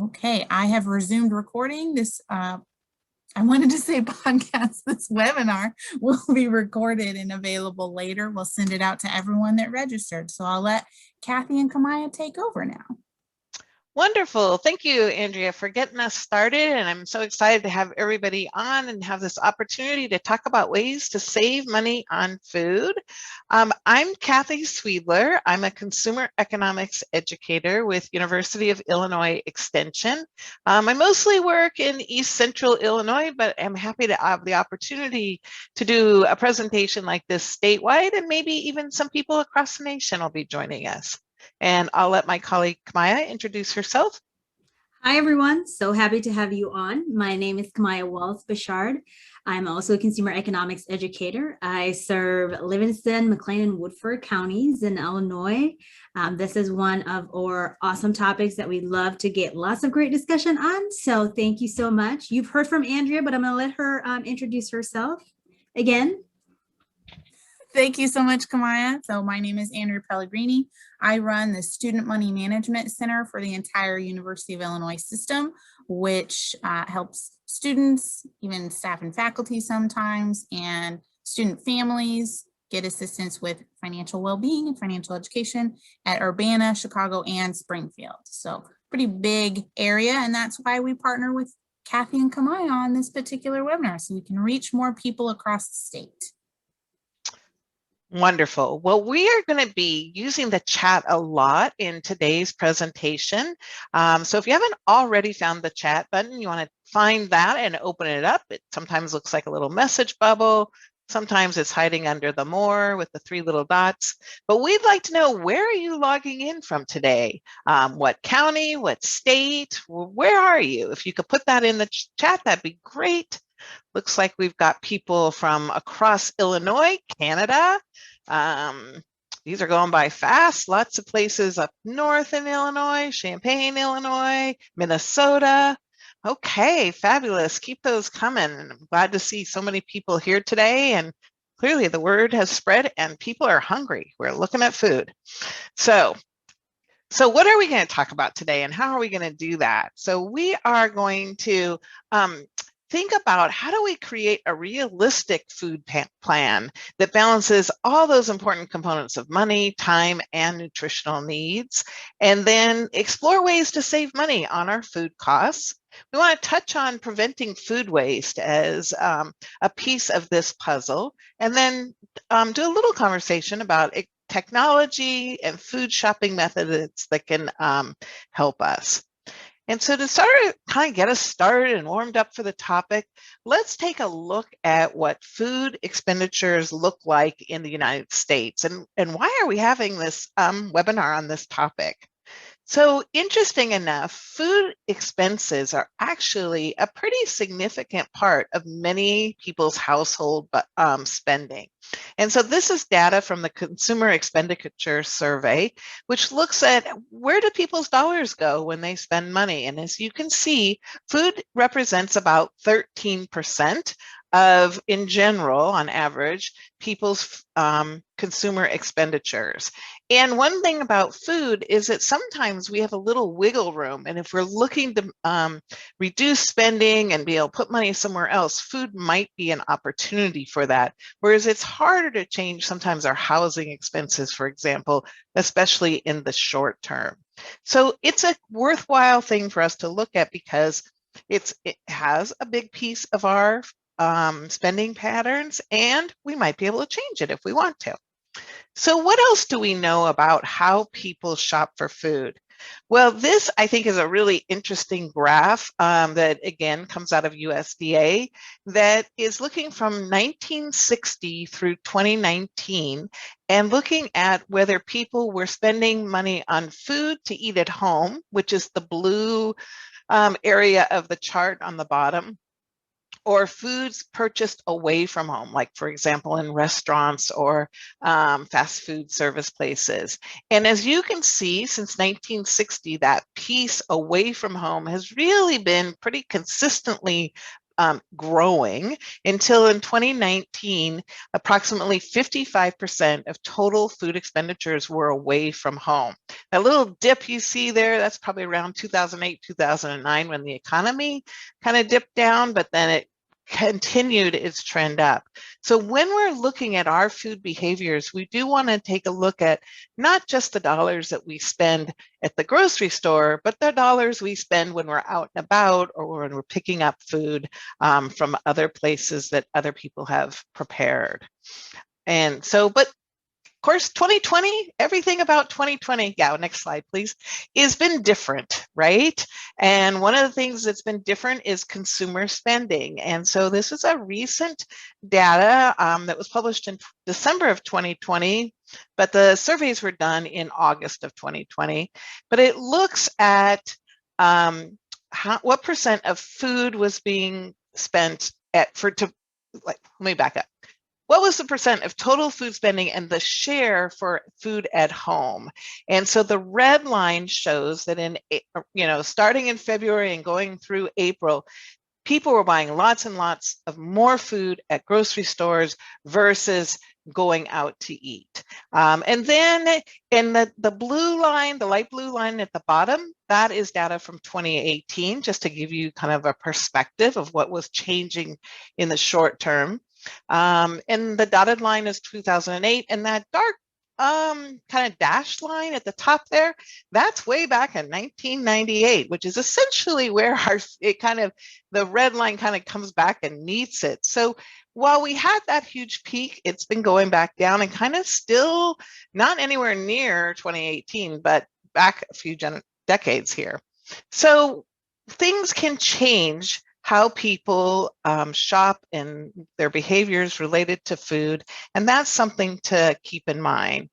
Okay, I have resumed recording this. I wanted to say podcast. This webinar will be recorded and available later. We'll send it out to everyone that registered. So I'll let Kathy and Kamaya take over now. Wonderful. Thank you, Andrea, for getting us started. And I'm so excited to have everybody on and have this opportunity to talk about ways to save money on food. I'm Kathy Sweedler. I'm a consumer economics educator with University of Illinois Extension. I mostly work in East Central Illinois, but I'm happy to have the opportunity to do a presentation like this statewide, and maybe even some people across the nation will be joining us. And I'll let my colleague Kamaya introduce herself. Hi, everyone. So happy to have you on. My name is Kamaya Wallace-Bashard. I'm also a consumer economics educator. I serve Livingston, McLean, and Woodford counties in Illinois. This is one of our awesome topics that we love to get lots of great discussion on. So thank you so much. You've heard from Andrea, but I'm going to let her introduce herself again. Thank you so much, Kamaya. So my name is Andrea Pellegrini. I run the Student Money Management Center for the entire University of Illinois system, which helps students, even staff and faculty sometimes, and student families get assistance with financial well-being and financial education at Urbana, Chicago, and Springfield. So pretty big area, and that's why we partner with Kathy and Kamaya on this particular webinar, so we can reach more people across the state. Wonderful. Well, we are going to be using the chat a lot in today's presentation. So if you haven't already found the chat button, you want to find that and open it up. It sometimes looks like a little message bubble. Sometimes it's hiding under the more with the three little dots. But we'd like to know, where are you logging in from today? What county, what state, where are you? If you could put that in the chat, that'd be great. Looks like we've got people from across Illinois, Canada. These are going by fast. Lots of places up north in Illinois, Champaign, Illinois, Minnesota. Okay, fabulous. Keep those coming. I'm glad to see so many people here today. And clearly the word has spread and people are hungry. We're looking at food. So what are we going to talk about today, and how are we going to do that? So we are going to think about, how do we create a realistic food plan that balances all those important components of money, time, and nutritional needs, and then explore ways to save money on our food costs. We want to touch on preventing food waste as a piece of this puzzle, and then do a little conversation about technology and food shopping methods that can help us. And so to kind of get us started and warmed up for the topic, let's take a look at what food expenditures look like in the United States, and why are we having this webinar on this topic. So interesting enough, food expenses are actually a pretty significant part of many people's household spending. And so this is data from the Consumer Expenditure Survey, which looks at, where do people's dollars go when they spend money? And as you can see, food represents about 13% of, in general, on average, people's consumer expenditures. And one thing about food is that sometimes we have a little wiggle room. And if we're looking to reduce spending and be able to put money somewhere else, food might be an opportunity for that. Whereas it's harder to change sometimes our housing expenses, for example, especially in the short term. So it's a worthwhile thing for us to look at, because it has a big piece of our spending patterns, and we might be able to change it if we want to. So what else do we know about how people shop for food? Well, this, I think, is a really interesting graph that, again, comes out of USDA, that is looking from 1960 through 2019 and looking at whether people were spending money on food to eat at home, which is the blue area of the chart on the bottom, or foods purchased away from home, like, for example, in restaurants or fast food service places. And as you can see, since 1960, that piece away from home has really been pretty consistently growing until in 2019, approximately 55% of total food expenditures were away from home. That little dip you see there, that's probably around 2008, 2009 when the economy kind of dipped down, but then it continued its trend up. So when we're looking at our food behaviors, we do want to take a look at not just the dollars that we spend at the grocery store, but the dollars we spend when we're out and about or when we're picking up food from other places that other people have prepared. And so, but of course, 2020, everything about 2020, yeah, next slide, please, has been different, right? And one of the things that's been different is consumer spending. And so this is a recent data that was published in December of 2020, but the surveys were done in August of 2020. But it looks at what percent of food was being spent let me back up. What was the percent of total food spending and the share for food at home? And so the red line shows that starting in February and going through April, people were buying lots and lots of more food at grocery stores versus going out to eat. And then in the blue line, the light blue line at the bottom, that is data from 2018, just to give you kind of a perspective of what was changing in the short term. And the dotted line is 2008, and that dark kind of dashed line at the top there, that's way back in 1998, which is essentially where the red line kind of comes back and meets it. So while we had that huge peak, it's been going back down and kind of still not anywhere near 2018, but back a few decades here. So things can change how people shop and their behaviors related to food. And that's something to keep in mind.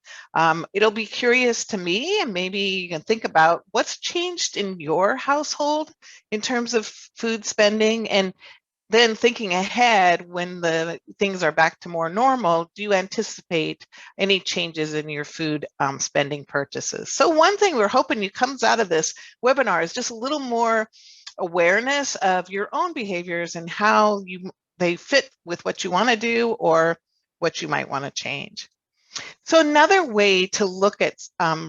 It'll be curious to me, and maybe you can think about what's changed in your household in terms of food spending. And then thinking ahead, when the things are back to more normal, do you anticipate any changes in your food spending purchases? So one thing we're hoping comes out of this webinar is just a little more awareness of your own behaviors and how they fit with what you want to do or what you might want to change. So another way to look at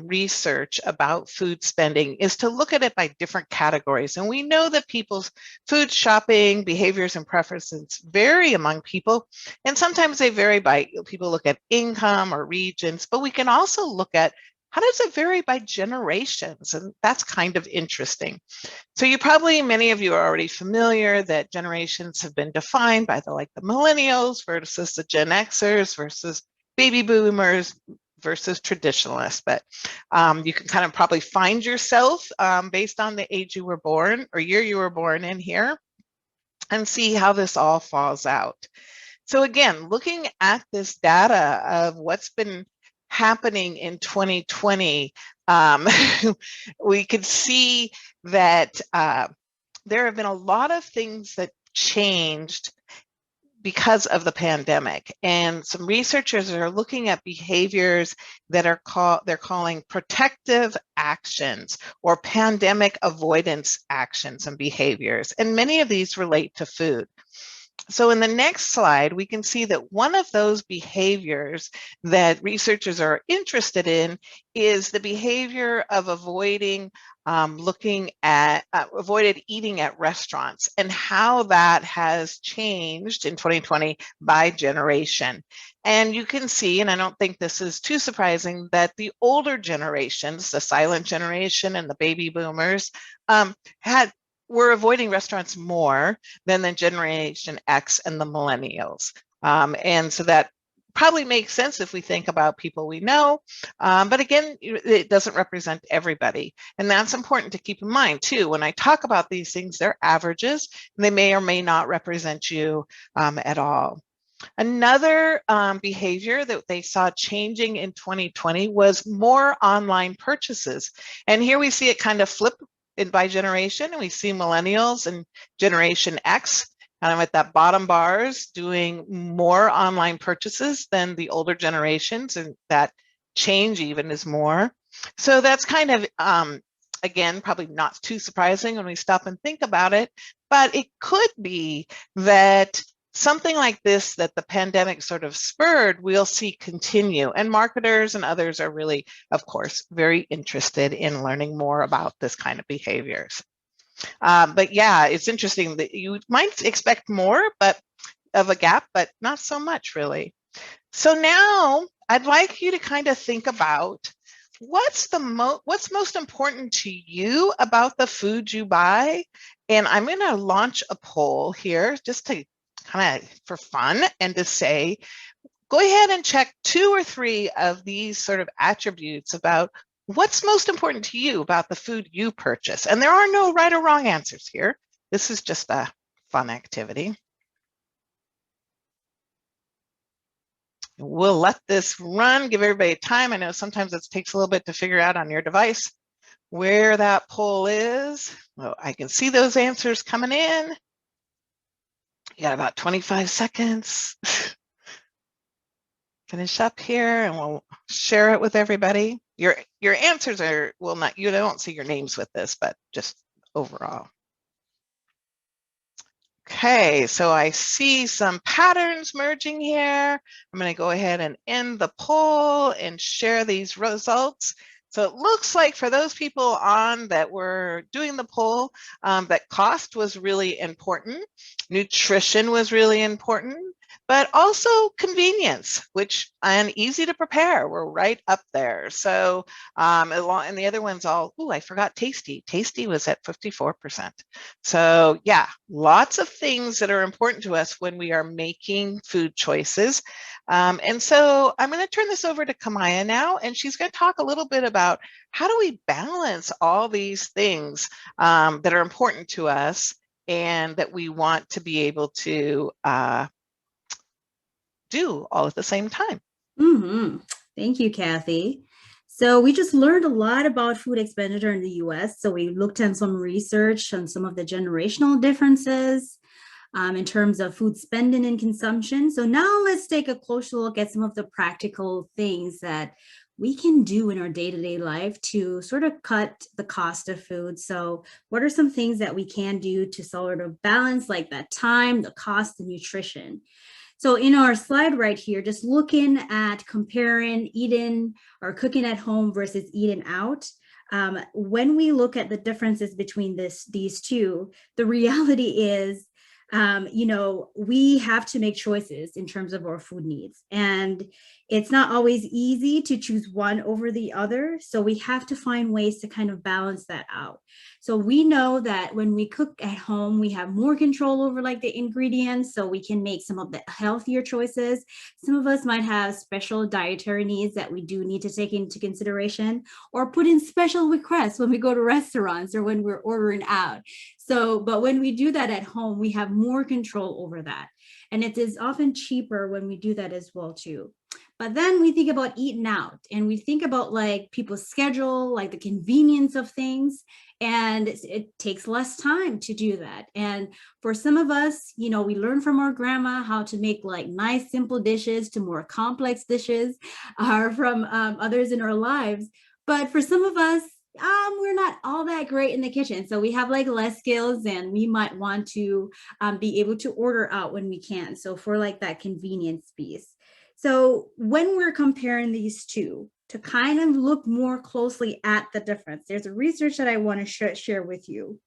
research about food spending is to look at it by different categories. And we know that people's food shopping behaviors and preferences vary among people. And sometimes they vary by, people look at income or regions, but we can also look at how does it vary by generations? And that's kind of interesting. So many of you are already familiar that generations have been defined by the millennials versus the Gen Xers versus baby boomers versus traditionalists. But you can kind of probably find yourself based on the age you were born or year you were born in here and see how this all falls out. So again, looking at this data of what's been happening in 2020, we could see that there have been a lot of things that changed because of the pandemic. And some researchers are looking at behaviors that they're calling protective actions or pandemic avoidance actions and behaviors. And many of these relate to food. So in the next slide, we can see that one of those behaviors that researchers are interested in is the behavior of avoided eating at restaurants and how that has changed in 2020 by generation. And you can see, and I don't think this is too surprising, that the older generations, the silent generation and the baby boomers, were avoiding restaurants more than the Generation X and the millennials. And so that probably makes sense if we think about people we know. But again, it doesn't represent everybody. And that's important to keep in mind too. When I talk about these things, they're averages, and they may or may not represent you at all. Another behavior that they saw changing in 2020 was more online purchases. And here we see it kind of flip by generation, and we see millennials and Generation X kind of at that bottom bars doing more online purchases than the older generations, and that change even is more. So that's kind of again, probably not too surprising when we stop and think about it, but it could be that something like this that the pandemic sort of spurred, we'll see continue. And marketers and others are really, of course, very interested in learning more about this kind of behaviors. But yeah, it's interesting that you might expect more of a gap, but not so much really. So now I'd like you to kind of think about what's most important to you about the food you buy. And I'm going to launch a poll here just to kind of for fun and to say, go ahead and check 2 or 3 of these sort of attributes about what's most important to you about the food you purchase. And there are no right or wrong answers here. This is just a fun activity. We'll let this run, give everybody time. I know sometimes it takes a little bit to figure out on your device where that poll is. Well, I can see those answers coming in. You got about 25 seconds. Finish up here and we'll share it with everybody. Your answers are, well, not, you don't see your names with this, but just overall. Okay, so I see some patterns merging here. I'm going to go ahead and end the poll and share these results. So it looks like for those people on that were doing the poll, that cost was really important. Nutrition was really important, but also convenience, which and easy to prepare. We're right up there. So and the other ones all, oh, I forgot tasty. Tasty was at 54%. So yeah, lots of things that are important to us when we are making food choices. And so I'm going to turn this over to Kamaya now, and she's going to talk a little bit about how do we balance all these things that are important to us and that we want to be able to do all at the same time. Mm-hmm. Thank you, Kathy. So we just learned a lot about food expenditure in the US. So we looked at some research on some of the generational differences in terms of food spending and consumption. So now let's take a closer look at some of the practical things that we can do in our day-to-day life to sort of cut the cost of food. So what are some things that we can do to sort of balance like that time, the cost, the nutrition? So in our slide right here, just looking at comparing eating or cooking at home versus eating out, when we look at the differences between these two, the reality is, we have to make choices in terms of our food needs. And it's not always easy to choose one over the other. So we have to find ways to kind of balance that out. So we know that when we cook at home, we have more control over like the ingredients, so we can make some of the healthier choices. Some of us might have special dietary needs that we do need to take into consideration, or put in special requests when we go to restaurants or when we're ordering out. So, but when we do that at home, we have more control over that. And it is often cheaper when we do that as well too. But then we think about eating out and we think about like people's schedule, like the convenience of things, and it takes less time to do that. And for some of us, we learn from our grandma how to make like nice, simple dishes to more complex dishes, or from others in our lives. But for some of us, we're not all that great in the kitchen. So we have like less skills and we might want to be able to order out when we can. So for like that convenience piece. So when we're comparing these two, to kind of look more closely at the difference, there's a research that I want to share with you.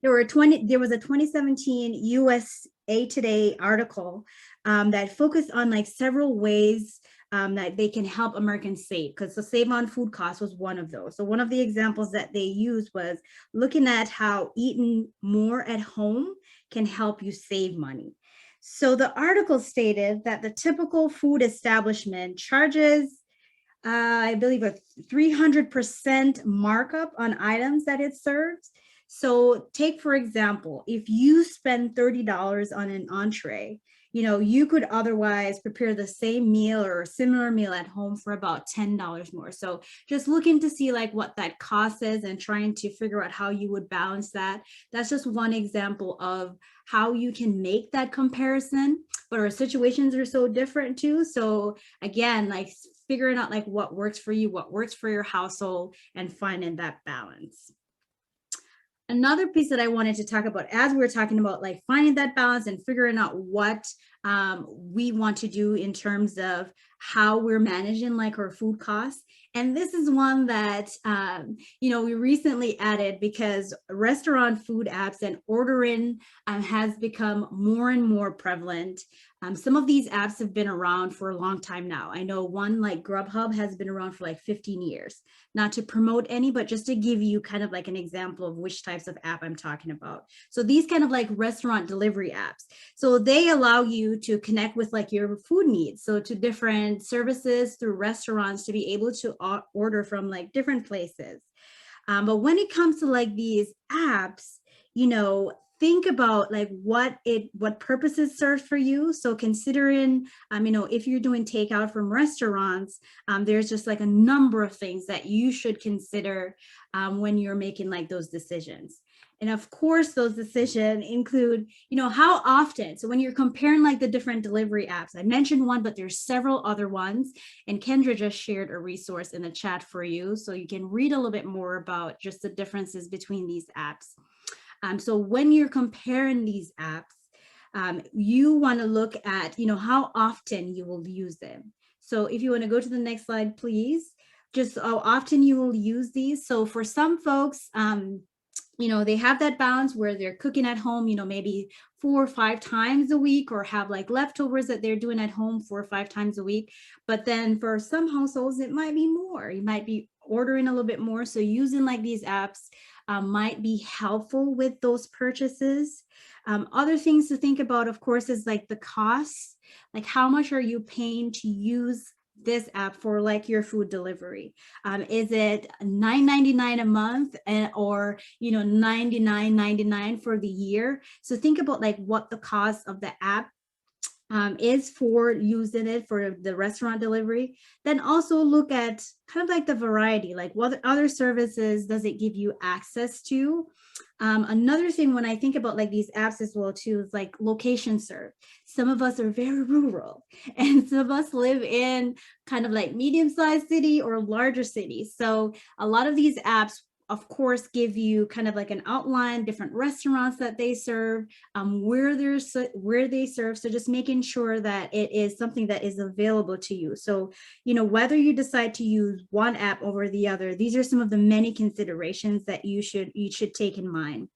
There was a 2017 USA Today article that focused on like several ways that they can help Americans save, because the Save on Food Costs was one of those. So one of the examples that they used was looking at how eating more at home can help you save money. So the article stated that the typical food establishment charges, I believe, a 300% markup on items that it serves. So take, for example, if you spend $30 on an entree, you could otherwise prepare the same meal or a similar meal at home for about $10 more. So just looking to see like what that cost is and trying to figure out how you would balance that. That's just one example of how you can make that comparison, but our situations are so different too. So again, like figuring out like what works for you, what works for your household, and finding that balance. Another piece that I wanted to talk about as we're talking about like finding that balance and figuring out what we want to do in terms of how we're managing like our food costs. And this is one that, we recently added because restaurant food apps and ordering has become more and more prevalent. Some of these apps have been around for a long time now. I know one like Grubhub has been around for like 15 years. Not to promote any, but just to give you kind of like an example of which types of app I'm talking about. So these kind of like restaurant delivery apps. So they allow you to connect with like your food needs. So to different services through restaurants to be able to order from like different places. But when it comes to like these apps, think about like what purposes serve for you. So considering, if you're doing takeout from restaurants, there's just like a number of things that you should consider when you're making like those decisions. And of course, those decisions include, how often. So when you're comparing like the different delivery apps, I mentioned one, but there's several other ones. And Kendra just shared a resource in the chat for you. So you can read a little bit more about just the differences between these apps. So when you're comparing these apps, you want to look at, how often you will use them. So if you want to go to the next slide, please, just how often you will use these. So for some folks, they have that balance where they're cooking at home, maybe 4 or 5 times a week, or have like leftovers that they're doing at home 4 or 5 times a week. But then for some households, it might be more. You might be ordering a little bit more. So using like these apps might be helpful with those purchases. Other things to think about, of course, is like the costs, like how much are you paying to use this app for like your food delivery? Is it $9.99 a month or $99.99 for the year? So think about like what the cost of the app is for using it for the restaurant delivery. Then also look at kind of like the variety, like what other services does it give you access to? Another thing when I think about like these apps as well too is like location serve. Some of us are very rural and some of us live in kind of like medium-sized city or larger cities. So a lot of these apps of course, give you kind of like an outline, different restaurants that they serve, where they serve. So just making sure that it is something that is available to you. So, whether you decide to use one app over the other, these are some of the many considerations that you should take in mind.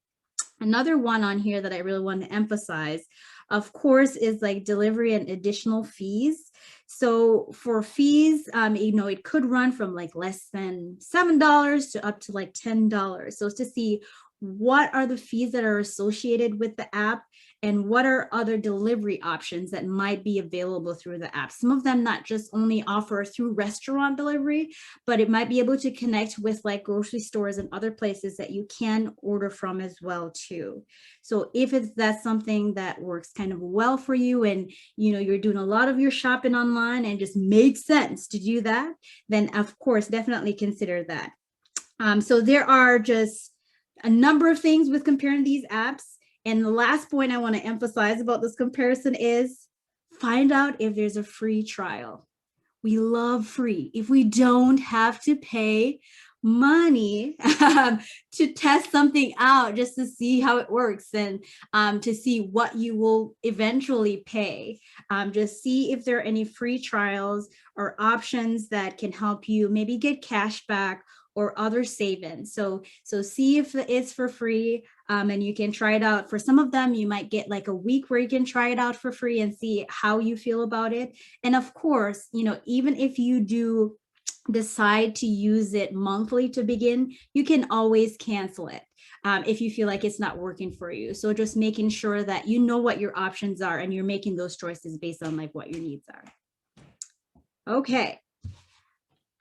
Another one on here that I really want to emphasize, of course, is like delivery and additional fees. So for fees, it could run from like less than $7 to up to like $10. So to see what are the fees that are associated with the app and what are other delivery options that might be available through the app. Some of them not just only offer through restaurant delivery, but it might be able to connect with like grocery stores and other places that you can order from as well too. So if that's something that works kind of well for you and you're doing a lot of your shopping online and just makes sense to do that, then of course definitely consider that. So there are just a number of things with comparing these apps. And the last point I want to emphasize about this comparison is find out if there's a free trial. We love free. If we don't have to pay money to test something out just to see how it works and to see what you will eventually pay. Just see if there are any free trials or options that can help you maybe get cash back or other savings. So see if it's for free and you can try it out. For some of them, you might get like a week where you can try it out for free and see how you feel about it. And of course, even if you do decide to use it monthly to begin, you can always cancel it if you feel like it's not working for you. So just making sure that you know what your options are and you're making those choices based on like what your needs are. Okay.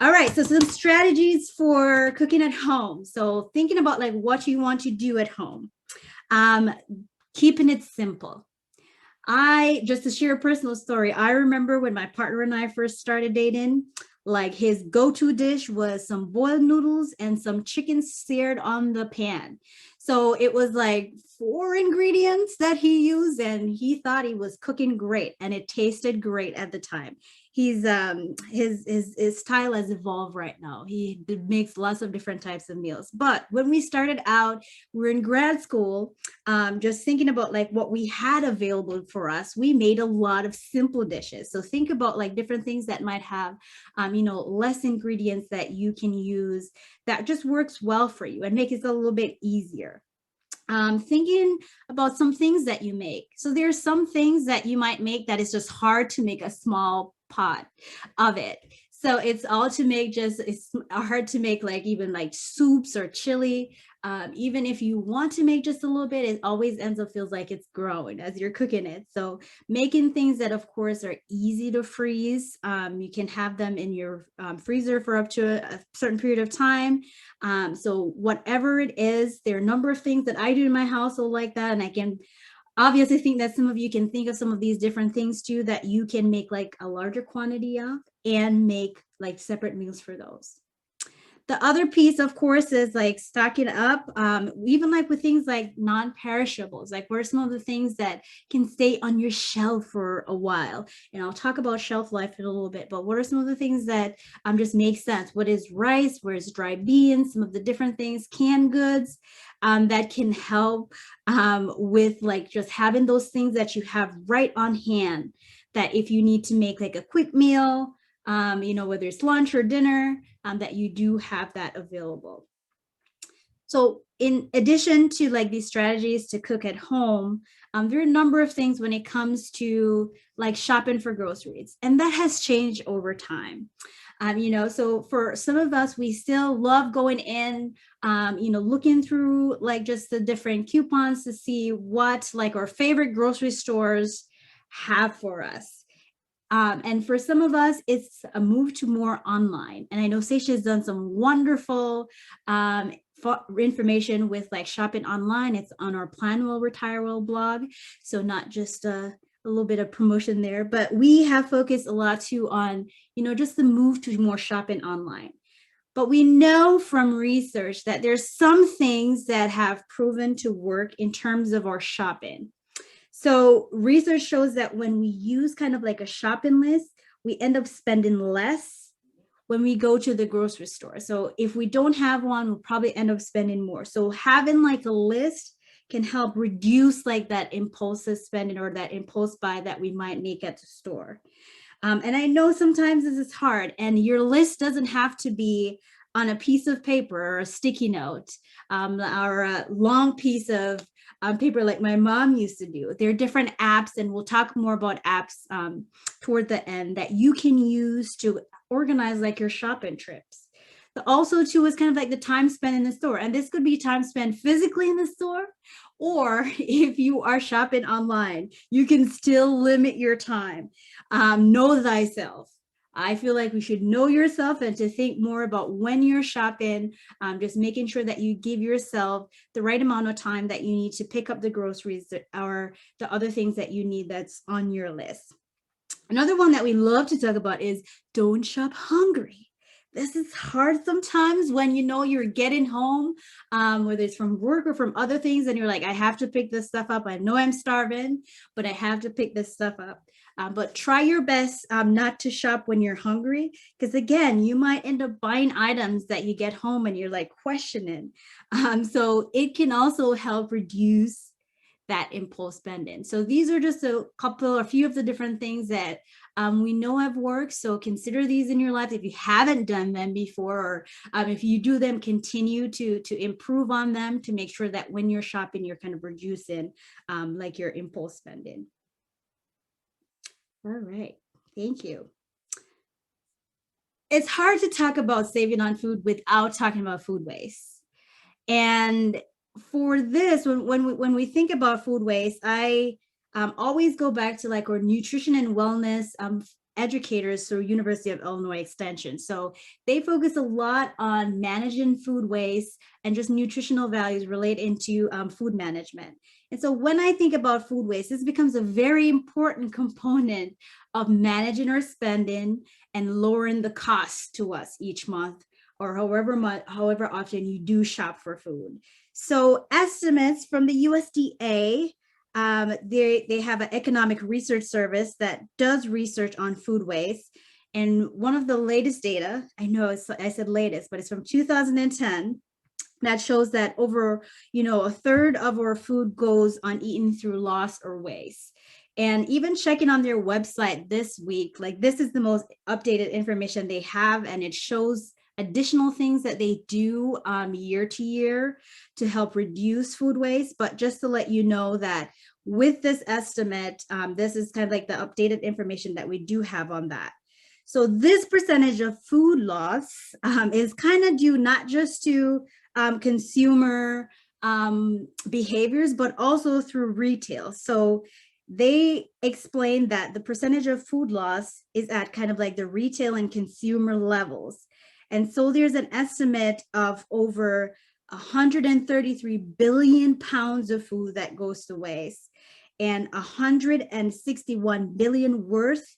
All right, so some strategies for cooking at home. So thinking about like what you want to do at home, keeping it simple. Just to share a personal story, I remember when my partner and I first started dating, like his go-to dish was some boiled noodles and some chicken seared on the pan. So it was like 4 ingredients that he used and he thought he was cooking great and it tasted great at the time. his style has evolved right now. He makes lots of different types of meals. But when we started out, we're in grad school, just thinking about like what we had available for us. We made a lot of simple dishes. So think about like different things that might have, less ingredients that you can use that just works well for you and make it a little bit easier. Thinking about some things that you make. So there's some things that you might make that is just hard to make a small pot of it. So it's all to make it's hard to make like even like soups or chili. Even if you want to make just a little bit, it always ends up feels like it's growing as you're cooking it. So making things that of course are easy to freeze. You can have them in your freezer for up to a certain period of time. So whatever it is, there are a number of things that I do in my household like that. And I can obviously think that some of you can think of some of these different things too that you can make like a larger quantity of and make like separate meals for those. The other piece, of course, is like stocking up, even like with things like non-perishables, like what are some of the things that can stay on your shelf for a while? And I'll talk about shelf life in a little bit, but what are some of the things that just make sense? What is rice? Where's dry beans? Some of the different things, canned goods that can help with like just having those things that you have right on hand, that if you need to make like a quick meal, whether it's lunch or dinner, that you do have that available. So in addition to like these strategies to cook at home, there are a number of things when it comes to like shopping for groceries, and that has changed over time. So for some of us, we still love going in, looking through like just the different coupons to see what like our favorite grocery stores have for us. And for some of us, it's a move to more online. And I know Seisha has done some wonderful information with like shopping online. It's on our Plan Well, Retire Well blog. So not just a little bit of promotion there, but we have focused a lot too on, just the move to more shopping online. But we know from research that there's some things that have proven to work in terms of our shopping. So research shows that when we use kind of like a shopping list, we end up spending less when we go to the grocery store. So if we don't have one, we'll probably end up spending more. So having like a list can help reduce like that impulsive spending or that impulse buy that we might make at the store. And I know sometimes this is hard, and your list doesn't have to be on a piece of paper or a sticky note or a long piece of paper like my mom used to do. There are different apps, and we'll talk more about apps toward the end, that you can use to organize like your shopping trips. But also too is kind of like the time spent in the store. And this could be time spent physically in the store, or if you are shopping online, you can still limit your time. Know thyself. I feel like we should know yourself and to think more about when you're shopping, just making sure that you give yourself the right amount of time that you need to pick up the groceries or the other things that you need that's on your list. Another one that we love to talk about is don't shop hungry. This is hard sometimes when you're getting home, whether it's from work or from other things, and you're like, I have to pick this stuff up. I know I'm starving, but I have to pick this stuff up. But try your best not to shop when you're hungry, because again, you might end up buying items that you get home and you're like questioning. So it can also help reduce that impulse spending. So these are just a few of the different things that we know have worked. So consider these in your life if you haven't done them before, or if you do them, continue to improve on them to make sure that when you're shopping, you're kind of reducing like your impulse spending. All right, thank you. It's hard to talk about saving on food without talking about food waste. And for this, when we think about food waste, I always go back to like our nutrition and wellness educators through University of Illinois Extension. So they focus a lot on managing food waste and just nutritional values related to food management. And so when I think about food waste, this becomes a very important component of managing our spending and lowering the cost to us each month, or however often you do shop for food. So estimates from the USDA They have an economic research service that does research on food waste. And one of the latest data, I know I said latest, but it's from 2010, that shows that over, a third of our food goes uneaten through loss or waste. And even checking on their website this week, like this is the most updated information they have, and it shows additional things that they do year to year to help reduce food waste. But just to let you know that with this estimate, this is kind of like the updated information that we do have on that. So this percentage of food loss is kind of due not just to consumer behaviors, but also through retail. So they explained that the percentage of food loss is at kind of like the retail and consumer levels. And so there's an estimate of over 133 billion pounds of food that goes to waste, and 161 billion worth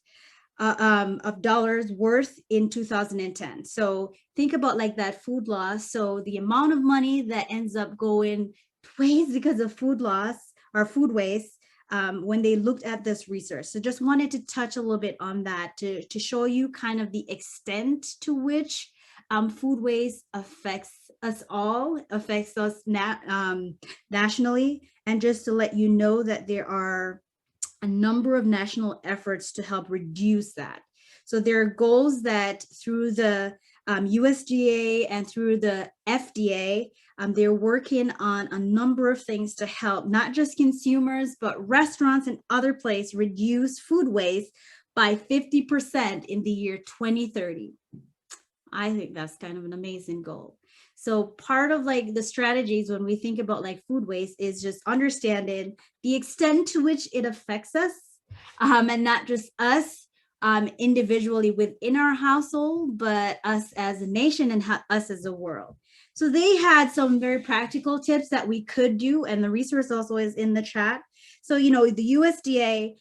of dollars worth in 2010. So think about like that food loss. So the amount of money that ends up going to waste because of food loss or food waste when they looked at this research. So just wanted to touch a little bit on that to show you kind of the extent to which food waste affects us all, affects us nationally, and just to let you know that there are a number of national efforts to help reduce that. So there are goals that through the USDA and through the FDA, they're working on a number of things to help not just consumers, but restaurants and other places reduce food waste by 50% in the year 2030. I think that's kind of an amazing goal. So part of like the strategies when we think about like food waste is just understanding the extent to which it affects us, and not just us individually within our household, but us as a nation and us as a world. So they had some very practical tips that we could do, and the resource also is in the chat. So, the USDA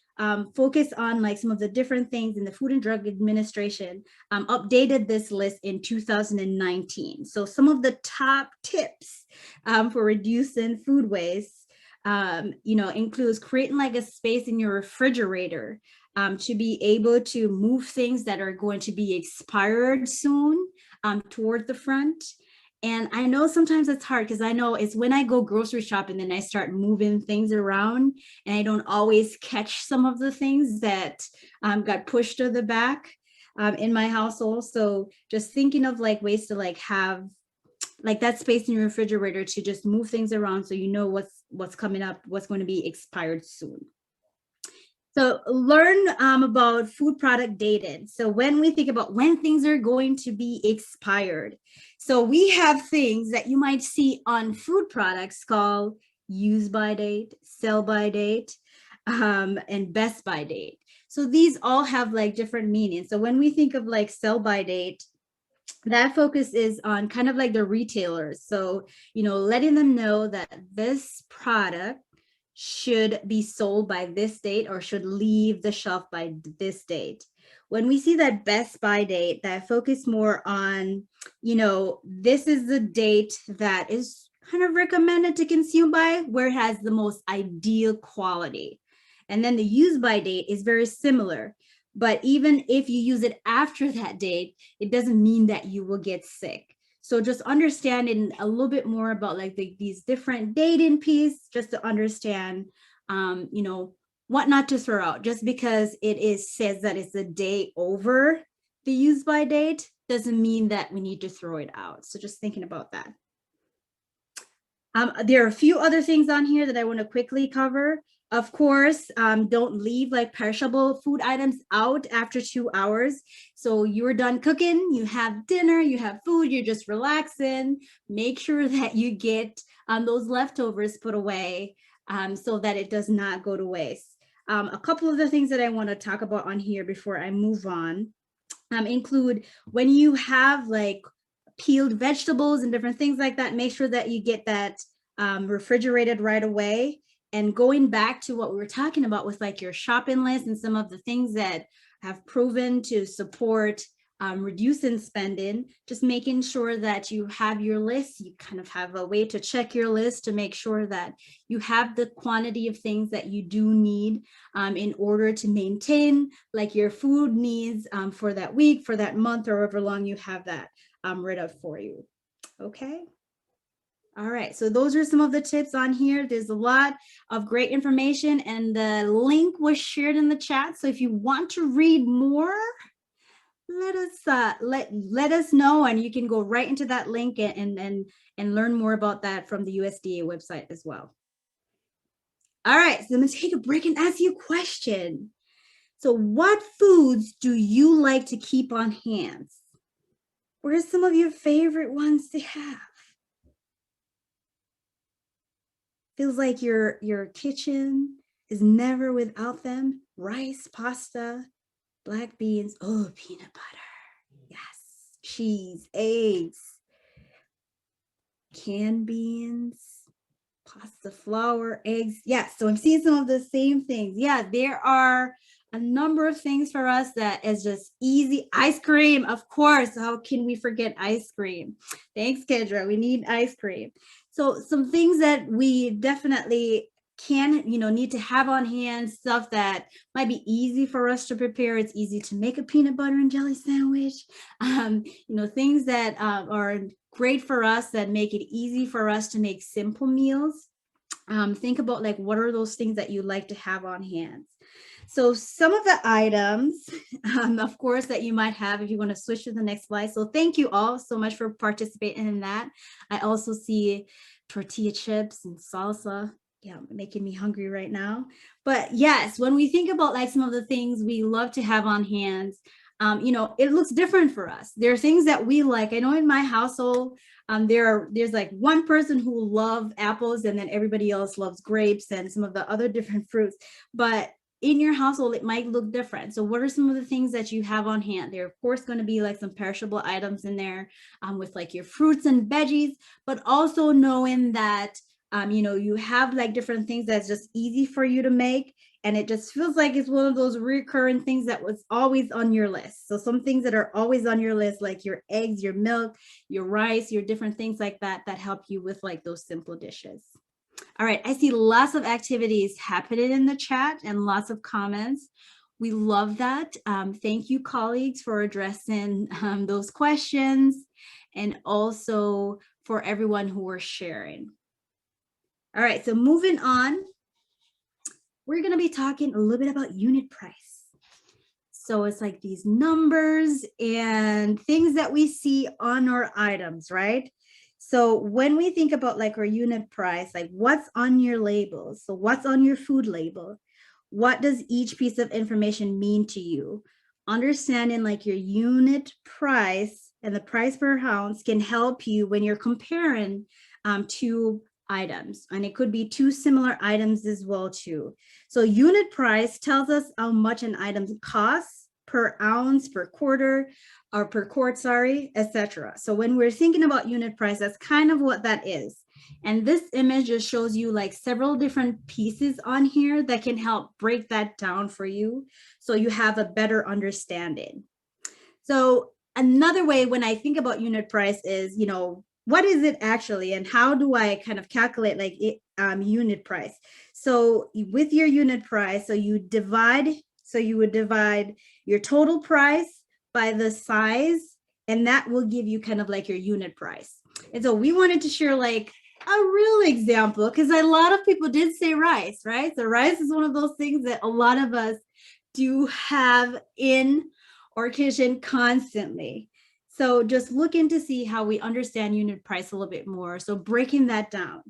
focus on like some of the different things in the Food and Drug Administration updated this list in 2019. So some of the top tips for reducing food waste, includes creating like a space in your refrigerator to be able to move things that are going to be expired soon toward the front. And I know sometimes it's hard because I know it's when I go grocery shopping, then I start moving things around and I don't always catch some of the things that got pushed to the back in my household. So just thinking of like ways to like have like that space in your refrigerator to just move things around so you know what's coming up, what's going to be expired soon. So learn about food product dated. So when we think about when things are going to be expired, so we have things that you might see on food products called use by date, sell by date, and best by date. So these all have like different meanings. So when we think of like sell by date, that focus is on kind of like the retailers. So, letting them know that this product should be sold by this date or should leave the shelf by this date. When we see that best by date, that focus more on, this is the date that is kind of recommended to consume by, where it has the most ideal quality. And then the use by date is very similar. But even if you use it after that date, it doesn't mean that you will get sick. So just understanding a little bit more about like these different dating pieces, just to understand, what not to throw out. Just because says that it's a day over the use by date doesn't mean that we need to throw it out. So just thinking about that. There are a few other things on here that I want to quickly cover. Of course, don't leave like perishable food items out after 2 hours. So you're done cooking, you have dinner, you have food, you're just relaxing. Make sure that you get those leftovers put away so that it does not go to waste. A couple of the things that I want to talk about on here before I move on include when you have like peeled vegetables and different things like that, make sure that you get that refrigerated right away. And going back to what we were talking about with like your shopping list and some of the things that have proven to support reducing spending, just making sure that you have your list. You kind of have a way to check your list to make sure that you have the quantity of things that you do need in order to maintain like your food needs for that week, for that month, or however long you have that rid of for you. Okay. All right, so those are some of the tips on here. There's a lot of great information, and the link was shared in the chat. So if you want to read more, let us know, and you can go right into that link and learn more about that from the USDA website as well. All right, so I'm gonna take a break and ask you a question. So what foods do you like to keep on hand? What are some of your favorite ones to have? Feels like your kitchen is never without them. Rice, pasta, black beans, oh, peanut butter, yes, cheese, eggs, canned beans, pasta, flour, eggs. Yes, so I'm seeing some of the same things. Yeah, there are a number of things for us that is just easy. Ice cream, of course. How can we forget ice cream? Thanks, Kendra. We need ice cream. So some things that we definitely can, need to have on hand, stuff that might be easy for us to prepare. It's easy to make a peanut butter and jelly sandwich. Things that are great for us that make it easy for us to make simple meals. Think about like, what are those things that you like to have on hand? So some of the items, of course, that you might have if you want to switch to the next slide. So thank you all so much for participating in that. I also see tortilla chips and salsa. Yeah, making me hungry right now. But yes, when we think about like some of the things we love to have on hand, it looks different for us. There are things that we like. I know in my household, there's like one person who loves apples, and then everybody else loves grapes and some of the other different fruits. But in your household, it might look different. So what are some of the things that you have on hand? There are, of course, going to be like some perishable items in there with like your fruits and veggies, but also knowing that, you have like different things that's just easy for you to make. And it just feels like it's one of those recurring things that was always on your list. So some things that are always on your list, like your eggs, your milk, your rice, your different things like that, that help you with like those simple dishes. All right, I see lots of activities happening in the chat and lots of comments. We love that. Thank you, colleagues, for addressing those questions, and also for everyone who are sharing. All right, so moving on, we're going to be talking a little bit about unit price. So it's like these numbers and things that we see on our items, right? So when we think about like our unit price, like what's on your label? So what's on your food label? What does each piece of information mean to you? Understanding like your unit price and the price per ounce can help you when you're comparing two items, and it could be two similar items as well too. So unit price tells us how much an item costs per ounce, per quarter, or per quart, etc. So when we're thinking about unit price, that's kind of what that is. And this image just shows you like several different pieces on here that can help break that down for you, so you have a better understanding. So another way when I think about unit price is, what is it actually, and how do I kind of calculate like it, unit price? So with your unit price, so you would divide your total price by the size, and that will give you kind of like your unit price. And so we wanted to share like a real example, because a lot of people did say rice, right? So rice is one of those things that a lot of us do have in our kitchen constantly. So just looking to see how we understand unit price a little bit more. So breaking that down.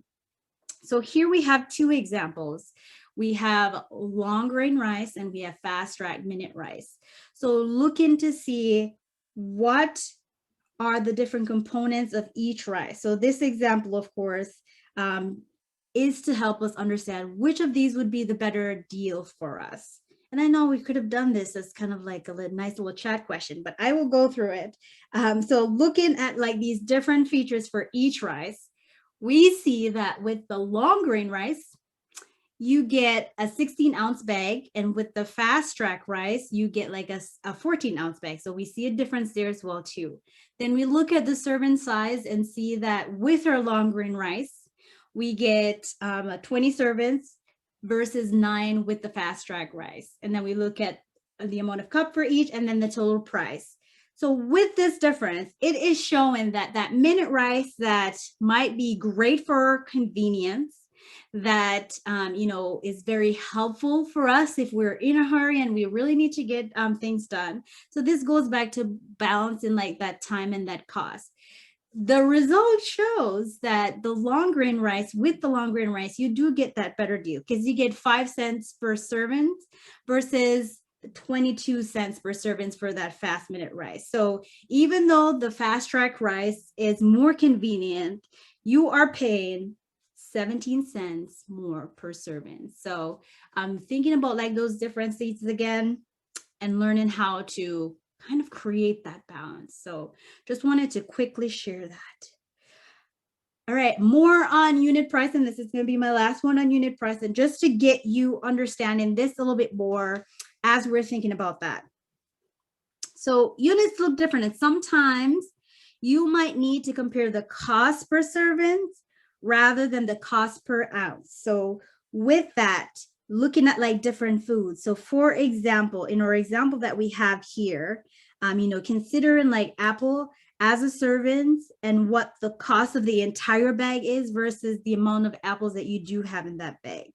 So here we have two examples. We have long grain rice and we have fast track minute rice. So looking to see what are the different components of each rice. So this example, of course, is to help us understand which of these would be the better deal for us. And I know we could have done this as kind of like a nice little chat question, but I will go through it. So looking at like these different features for each rice, we see that with the long grain rice, you get a 16-ounce bag, and with the fast track rice, you get like a 14-ounce bag. So we see a difference there as well too. Then we look at the serving size and see that with our long grain rice, we get 20 servings versus 9 with the fast track rice. And then we look at the amount of cup for each and then the total price. So with this difference, it is showing that that minute rice that might be great for convenience, that is very helpful for us if we're in a hurry and we really need to get things done. So this goes back to balancing like that time and that cost. The result shows that the long grain rice, with the long grain rice, you do get that better deal because you get 5 cents per serving versus 22 cents per servings for that fast minute rice. So even though the fast track rice is more convenient, you are paying 17 cents more per serving. So I'm thinking about like those differences again and learning how to kind of create that balance. So just wanted to quickly share that. All right, more on unit price, and this is going to be my last one on unit price, and just to get you understanding this a little bit more as we're thinking about that. So units look different, and sometimes you might need to compare the cost per serving rather than the cost per ounce. So with that, looking at like different foods. So for example, in our example that we have here, considering like apple as a serving and what the cost of the entire bag is versus the amount of apples that you do have in that bag.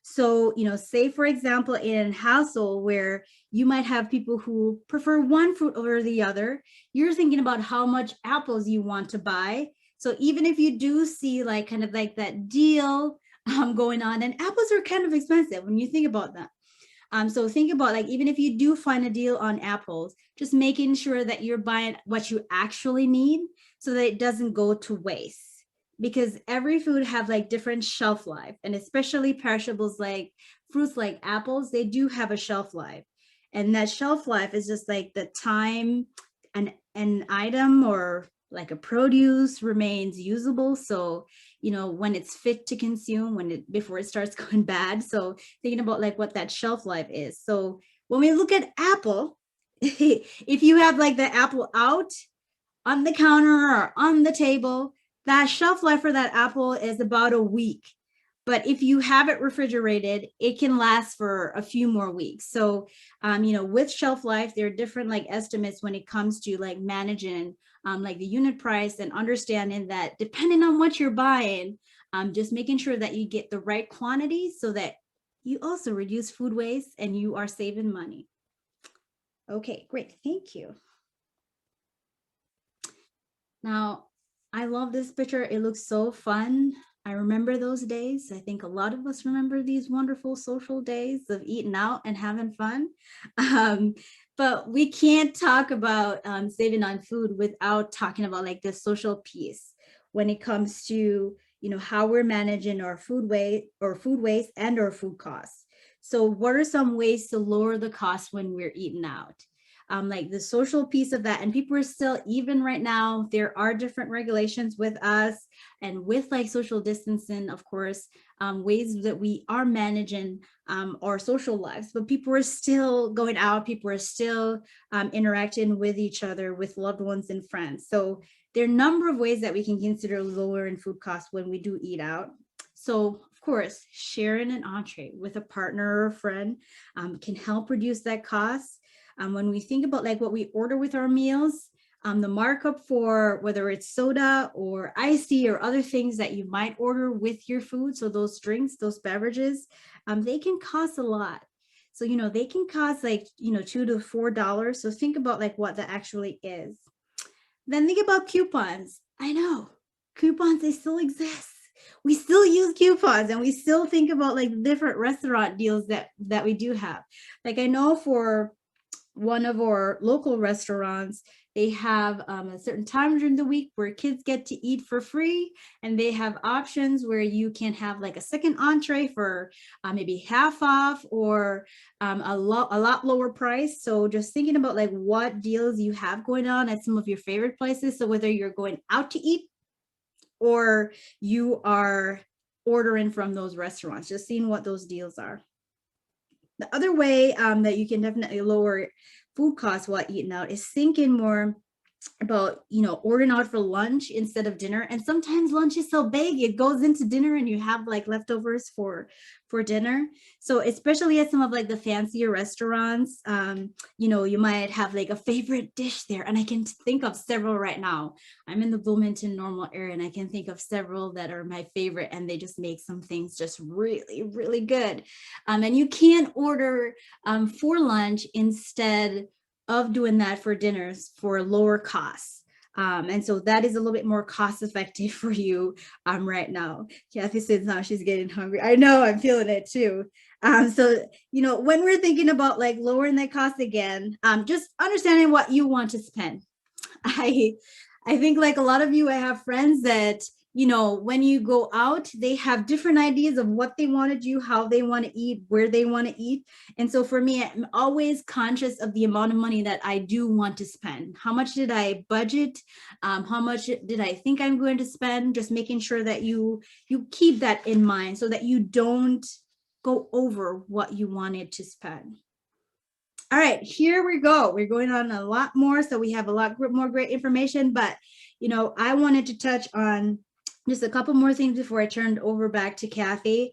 So, say for example, in a household where you might have people who prefer one fruit over the other, you're thinking about how much apples you want to buy. So even if you do see like kind of like that deal going on, and apples are kind of expensive when you think about that. So think about like, even if you do find a deal on apples, just making sure that you're buying what you actually need so that it doesn't go to waste. Because every food have like different shelf life, and especially perishables like fruits like apples, they do have a shelf life. And that shelf life is just like the time an item or like a produce remains usable. So, when it's fit to consume, before it starts going bad. So thinking about like what that shelf life is. So when we look at apple, if you have like the apple out on the counter or on the table, that shelf life for that apple is about a week. But if you have it refrigerated, it can last for a few more weeks. So, with shelf life, there are different like estimates when it comes to like managing like the unit price, and understanding that depending on what you're buying, just making sure that you get the right quantity so that you also reduce food waste and you are saving money. Okay, great. Thank you. Now, I love this picture. It looks so fun. I remember those days. I think a lot of us remember these wonderful social days of eating out and having fun. But we can't talk about saving on food without talking about like the social piece when it comes to, how we're managing our food waste and our food costs. So what are some ways to lower the cost when we're eating out? Like the social piece of that, and people are still, even right now, there are different regulations with us and with like social distancing, of course, ways that we are managing our social lives, but people are still going out, people are still interacting with each other, with loved ones and friends. So there are a number of ways that we can consider lowering food costs when we do eat out. So of course, sharing an entree with a partner or a friend can help reduce that cost. When we think about like what we order with our meals, the markup for whether it's soda or iced tea or other things that you might order with your food, so those drinks, those beverages, they can cost a lot. So, they can cost like, $2 to $4. So think about like what that actually is. Then think about coupons. I know, coupons, they still exist. We still use coupons, and we still think about like different restaurant deals that we do have. Like I know for one of our local restaurants, they have a certain time during the week where kids get to eat for free, and they have options where you can have like a second entree for maybe half off or a lot lower price. So just thinking about like what deals you have going on at some of your favorite places. So whether you're going out to eat or you are ordering from those restaurants, just seeing what those deals are. The other way that you can definitely lower food costs while eating out is thinking more about, ordering out for lunch instead of dinner. And sometimes lunch is so big, it goes into dinner and you have like leftovers for dinner. So especially at some of like the fancier restaurants, you might have like a favorite dish there. And I can think of several right now. I'm in the Bloomington Normal area and I can think of several that are my favorite, and they just make some things just really, really good. And you can order for lunch instead of doing that for dinners for lower costs. And so that is a little bit more cost effective for you right now. Kathy says now she's getting hungry. I know, I'm feeling it too. So, when we're thinking about like lowering that cost again, just understanding what you want to spend. I think like a lot of you, I have friends that, when you go out, they have different ideas of what they want to do, how they want to eat, where they want to eat. And so for me, I'm always conscious of the amount of money that I do want to spend. How much did I budget? How much did I think I'm going to spend? Just making sure that you keep that in mind so that you don't go over what you wanted to spend. All right, here we go. We're going on a lot more, so we have a lot more great information, but I wanted to touch on just a couple more things before I turned over back to Kathy.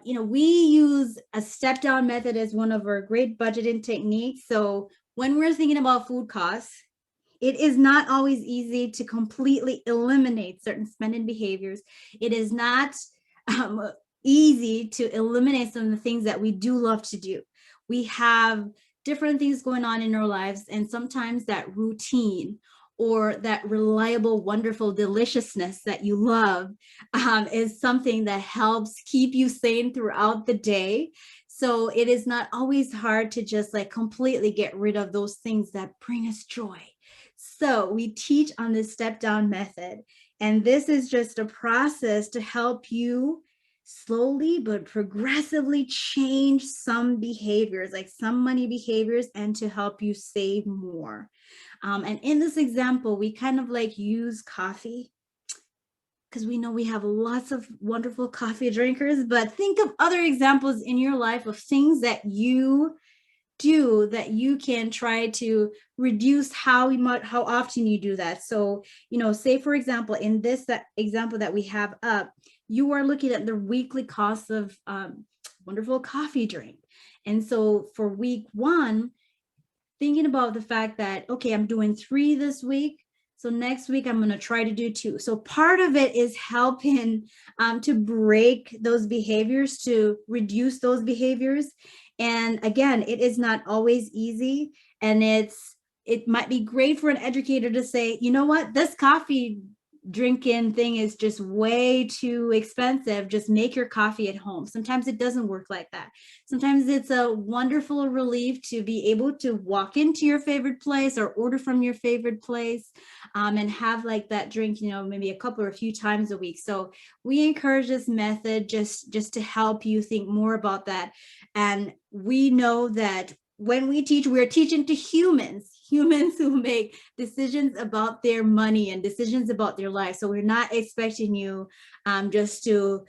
We use a step down method as one of our great budgeting techniques. So when we're thinking about food costs, it is not always easy to completely eliminate certain spending behaviors. It is not easy to eliminate some of the things that we do love to do. We have different things going on in our lives, and sometimes that routine or that reliable, wonderful deliciousness that you love is something that helps keep you sane throughout the day. So it is not always hard to just like completely get rid of those things that bring us joy. So we teach on this step down method, and this is just a process to help you slowly but progressively change some behaviors, like some money behaviors, and to help you save more. And in this example, we kind of like use coffee because we know we have lots of wonderful coffee drinkers, but think of other examples in your life of things that you do that you can try to reduce how often you do that. So, say for example, in this example that we have up, you are looking at the weekly cost of wonderful coffee drink. And so for week 1, thinking about the fact that, okay, I'm doing 3 this week. So next week I'm going to try to do 2. So part of it is helping to break those behaviors, to reduce those behaviors. And again, it is not always easy. And it might be great for an educator to say, you know what, this coffee drinking thing is just way too expensive. Just make your coffee at home. Sometimes it doesn't work like that. Sometimes it's a wonderful relief to be able to walk into your favorite place or order from your favorite place and have like that drink, maybe a couple or a few times a week. So we encourage this method just to help you think more about that. And we know that when we teach, we're teaching to humans who make decisions about their money and decisions about their life. So we're not expecting you just to,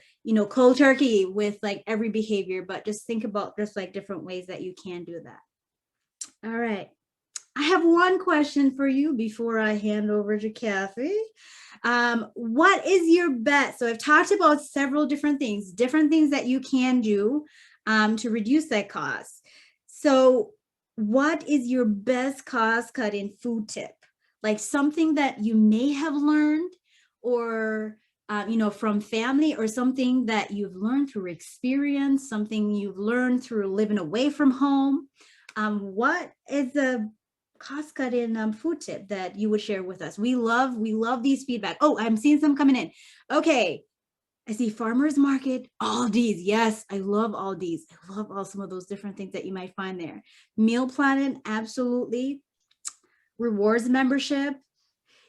cold turkey with like every behavior, but just think about just like different ways that you can do that. All right. I have one question for you before I hand over to Kathy. What is your bet? So I've talked about several different things that you can do to reduce that cost. So what is your best cost cutting food tip? Like something that you may have learned or, from family, or something that you've learned through experience, something you've learned through living away from home. What is the cost cutting food tip that you would share with us? We love these feedback. Oh, I'm seeing some coming in. Okay. I see farmers market, Aldi's. Yes, I love Aldi's. I love all some of those different things that you might find there. Meal planning, absolutely. Rewards membership,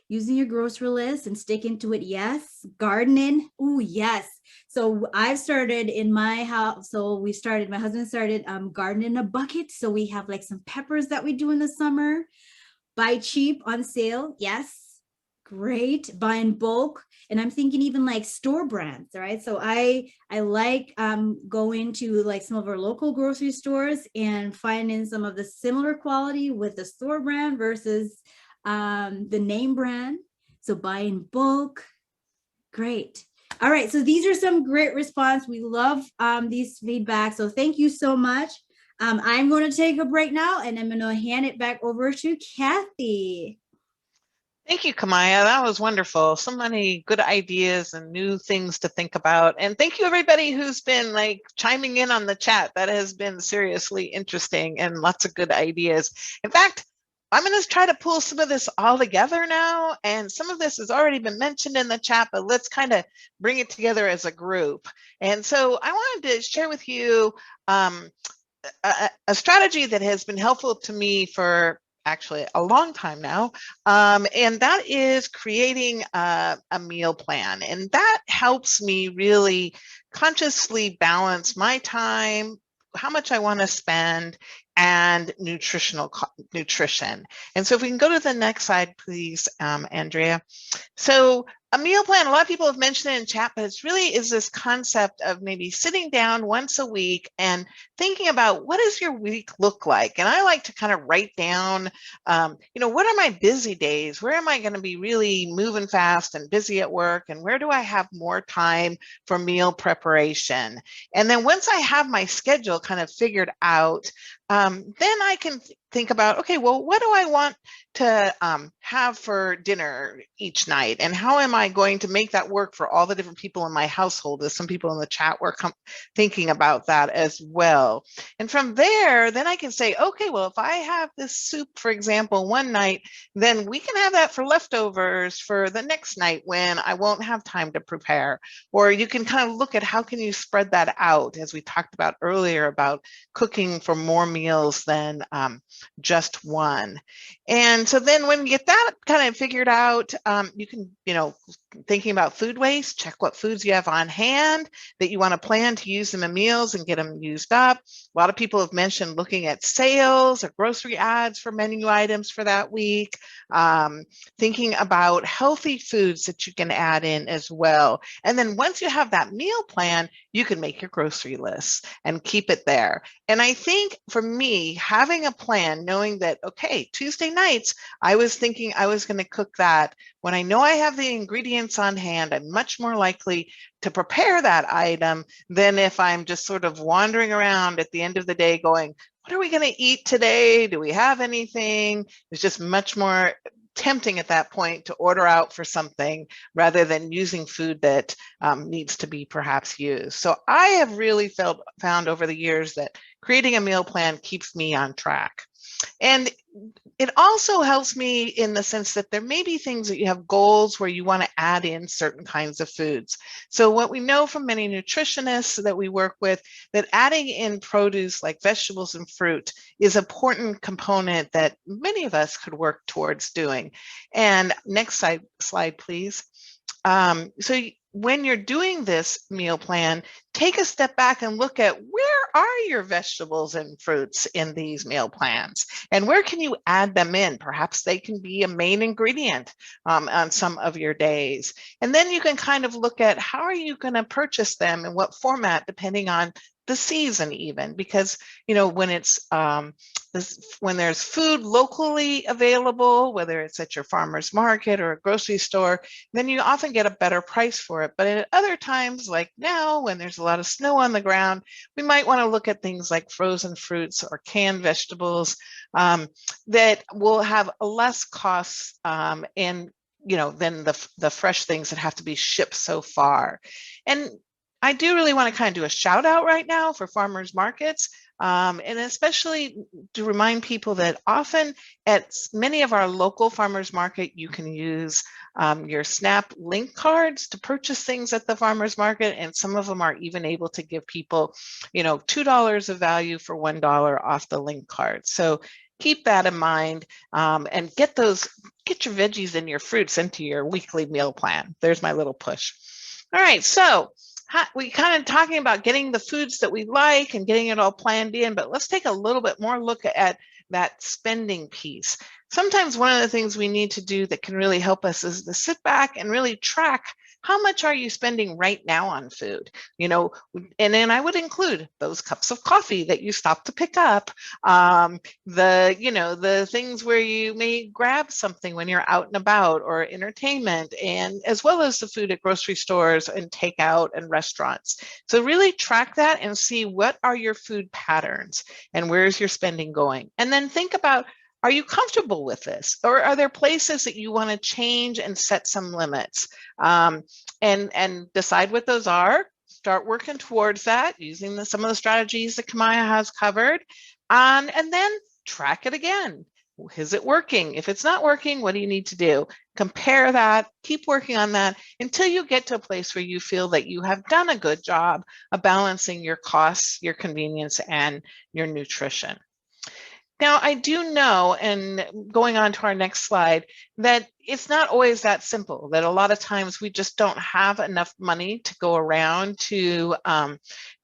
using your grocery list and sticking to it. Yes. Gardening. Oh, yes. So I've started in my house. So my husband started gardening in a bucket. So we have like some peppers that we do in the summer. Buy cheap on sale. Yes. Great. Buy in bulk. And I'm thinking even like store brands, right? So I like going to like some of our local grocery stores and finding some of the similar quality with the store brand versus the name brand. So buy in bulk. Great. All right. So these are some great response. We love these feedback. So thank you so much. I'm going to take a break now and I'm going to hand it back over to Kathy. Thank you, Kamaya. That was wonderful. So many good ideas and new things to think about. And thank you, everybody who's been like chiming in on the chat. That has been seriously interesting and lots of good ideas. In fact, I'm going to try to pull some of this all together now. And some of this has already been mentioned in the chat, but let's kind of bring it together as a group. And so I wanted to share with you a strategy that has been helpful to me for actually a long time now, and that is creating a meal plan. And that helps me really consciously balance my time, how much I want to spend, and nutrition. And so if we can go to the next slide, please, Andrea. So a meal plan, a lot of people have mentioned it in chat, but it's really is this concept of maybe sitting down once a week and thinking about what does your week look like? And I like to kind of write down, what are my busy days? Where am I going to be really moving fast and busy at work? And where do I have more time for meal preparation? And then once I have my schedule kind of figured out, then I can think about, okay, well, what do I want to have for dinner each night? And how am I going to make that work for all the different people in my household? As some people in the chat were thinking about that as well. And from there, then I can say, okay, well, if I have this soup, for example, one night, then we can have that for leftovers for the next night when I won't have time to prepare. Or you can kind of look at how can you spread that out, as we talked about earlier, about cooking for more meals than just one. And so then when you get that kind of figured out, you can, thinking about food waste, check what foods you have on hand that you want to plan to use them in meals and get them used up. A lot of people have mentioned looking at sales or grocery ads for menu items for that week. Thinking about healthy foods that you can add in as well. And then once you have that meal plan, you can make your grocery list and keep it there. And I think for me, having a plan, knowing that, okay, Tuesday nights, I was thinking I was going to cook that. When I know I have the ingredients on hand, I'm much more likely to prepare that item than if I'm just sort of wandering around at the end of the day going, what are we going to eat today? Do we have anything? It's just much more tempting at that point to order out for something rather than using food that needs to be perhaps used. So I have really found over the years that creating a meal plan keeps me on track. And it also helps me in the sense that there may be things that you have goals where you want to add in certain kinds of foods. So what we know from many nutritionists that we work with, that adding in produce like vegetables and fruit is an important component that many of us could work towards doing. And next slide, please. So when you're doing this meal plan, take a step back and look at where are your vegetables and fruits in these meal plans and where can you add them in? Perhaps they can be a main ingredient on some of your days. And then you can kind of look at how are you going to purchase them and what format, depending on the season even, because when it's when there's food locally available, whether it's at your farmer's market or a grocery store, then you often get a better price for it. But at other times, like now, when there's a lot of snow on the ground, we might want to look at things like frozen fruits or canned vegetables that will have less costs and than the fresh things that have to be shipped so far. And I do really want to kind of do a shout out right now for farmers markets, and especially to remind people that often at many of our local farmers market, you can use your SNAP link cards to purchase things at the farmers market. And some of them are even able to give people, $2 of value for $1 off the link card. So keep that in mind and get your veggies and your fruits into your weekly meal plan. There's my little push. All right, so we kind of talking about getting the foods that we like and getting it all planned in, but let's take a little bit more look at that spending piece. Sometimes one of the things we need to do that can really help us is to sit back and really track how much are you spending right now on food, you know, and then I would include those cups of coffee that you stop to pick up, the things where you may grab something when you're out and about, or entertainment, and as well as the food at grocery stores and takeout and restaurants. So really track that and see what are your food patterns and where's your spending going. And then think about, are you comfortable with this? Or are there places that you want to change and set some limits? And decide what those are. Start working towards that using some of the strategies that Kamaya has covered. And then track it again. Is it working? If it's not working, what do you need to do? Compare that, keep working on that until you get to a place where you feel that you have done a good job of balancing your costs, your convenience, and your nutrition. Now, I do know, and going on to our next slide, that it's not always that simple, that a lot of times we just don't have enough money to go around to